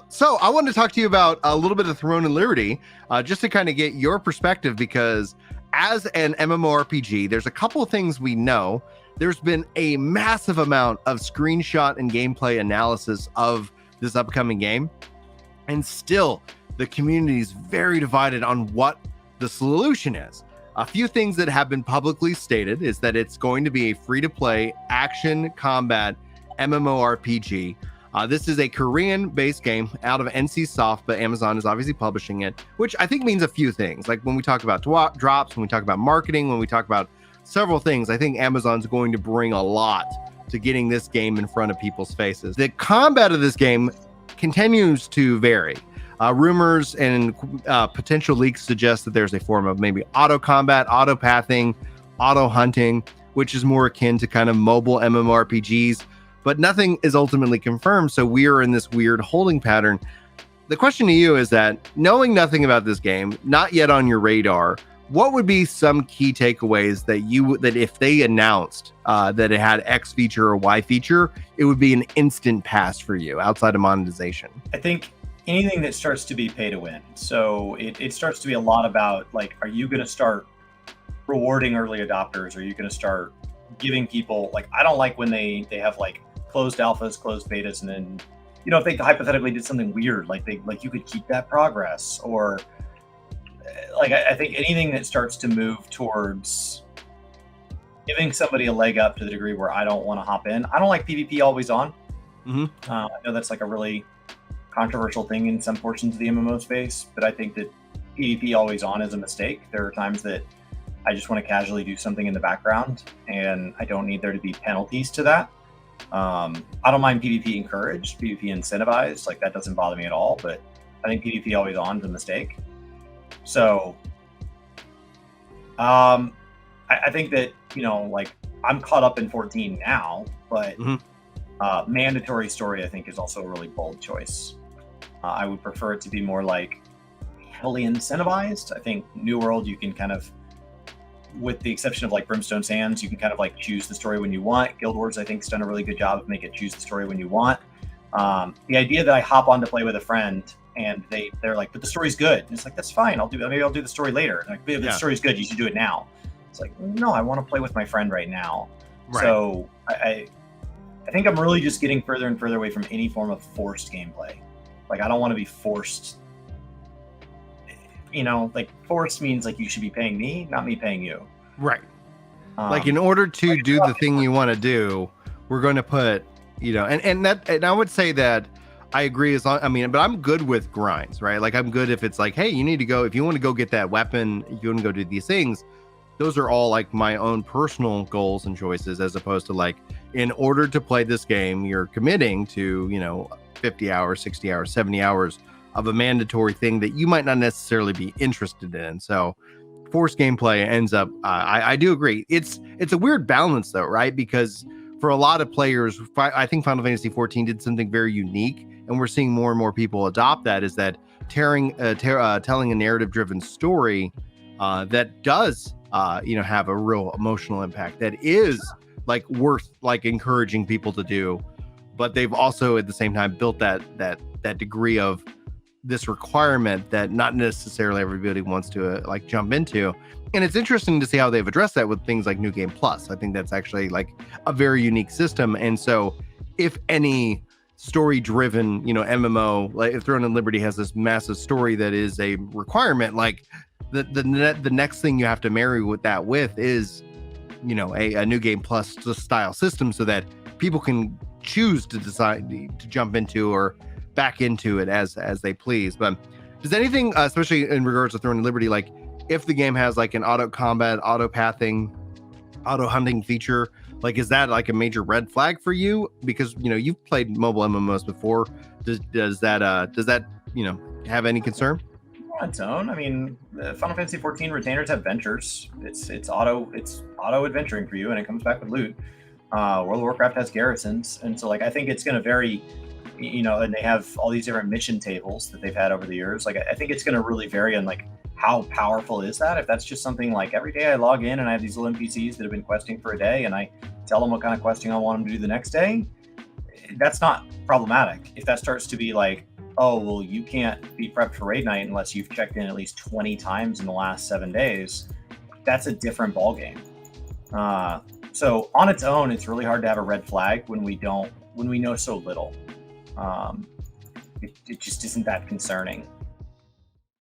So I wanted to talk to you about a little bit of Throne and Liberty, just to kind of get your perspective, because as an MMORPG, there's a couple of things we know. There's been a massive amount of screenshot and gameplay analysis of this upcoming game, and still the community is very divided on what the solution is. A few things that have been publicly stated is that it's going to be a free-to-play action combat MMORPG. This is a Korean-based game out of NC Soft, but Amazon is obviously publishing it, which I think means a few things. Like when we talk about drops, when we talk about marketing, when we talk about several things, I think Amazon's going to bring a lot to getting this game in front of people's faces. The combat of this game continues to vary. Rumors and potential leaks suggest that there's a form of maybe auto combat, auto pathing, auto hunting, which is more akin to kind of mobile MMORPGs. But nothing is ultimately confirmed, so we are in this weird holding pattern. The question to you is that, knowing nothing about this game, not yet on your radar, what would be some key takeaways that if they announced that it had X feature or Y feature, it would be an instant pass for you outside of monetization? I think anything that starts to be pay to win. So it starts to be a lot about, like, are you going to start rewarding early adopters? Are you going to start giving people, like, I don't like when they have like closed alphas, closed betas, and then, you know, if they hypothetically did something weird, like you could keep that progress, or like, I think anything that starts to move towards giving somebody a leg up to the degree where I don't want to hop in. I don't like PvP always on. I know that's like a really controversial thing in some portions of the MMO space, but I think that PvP always on is a mistake. There are times that I just want to casually do something in the background, and I don't need there to be penalties to that. I don't mind PvP encouraged, PvP incentivized, like that doesn't bother me at all, but I think PvP always on is a mistake. So I think that, you know, like, I'm caught up in 14 now, but mandatory story I think is also a really bold choice. I would prefer it to be more like heavily incentivized. I think New World, you can kind of, with the exception of like Brimstone Sands, you can kind of like choose the story when you want. Guild Wars, I think, has done a really good job of making it choose the story when you want. The idea that I hop on to play with a friend and they're like, but the story's good. And it's like, that's fine. Maybe I'll do the story later. Like, if the story's good, you should do it now. It's like, no, I want to play with my friend right now. Right. So I think I'm really just getting further and further away from any form of forced gameplay. Like, I don't want to be forced. You know, like, forced means like you should be paying me, not me paying you. Right. Like, in order to do the thing you want to do, we're going to put, you know, and I would say that I agree but I'm good with grinds, right? Like, I'm good if it's like, hey, you need to go, if you want to go get that weapon, if you want to go do these things, those are all like my own personal goals and choices, as opposed to like, in order to play this game, you're committing to, you know, 50 hours, 60 hours, 70 hours of a mandatory thing that you might not necessarily be interested in. So forced gameplay ends up, I do agree. It's a weird balance though, right? Because for a lot of players, I think Final Fantasy 14 did something very unique, and we're seeing more and more people adopt that, is that telling a narrative driven story that does have a real emotional impact, that is like worth like encouraging people to do. But they've also at the same time built that degree of this requirement that not necessarily everybody wants to like jump into. And it's interesting to see how they've addressed that with things like New Game Plus. I think that's actually like a very unique system. And so if any story driven, you know, MMO, like if Throne and Liberty has this massive story that is a requirement, like the next thing you have to marry with that is, you know, a New Game Plus style system, so that people can choose to decide to jump into or back into it as they please. But does anything, especially in regards to Throne and Liberty, like if the game has like an auto combat, auto pathing, auto hunting feature, like is that like a major red flag for you? Because, you know, you've played mobile MMOs before. Does that you know, have any concern? On its own. I mean, Final Fantasy 14 retainers have ventures. It's auto adventuring for you, and it comes back with loot. World of Warcraft has garrisons, and so like I think it's going to vary, you know, and they have all these different mission tables that they've had over the years. Like I think it's going to really vary on like how powerful is that. If that's just something like every day I log in and I have these little NPCs that have been questing for a day, and I tell them what kind of questing I want them to do the next day, that's not problematic. If that starts to be like, oh, well, you can't be prepped for raid night unless you've checked in at least 20 times in the last 7 days, that's a different ballgame. So on its own, it's really hard to have a red flag when we know so little. It just isn't that concerning.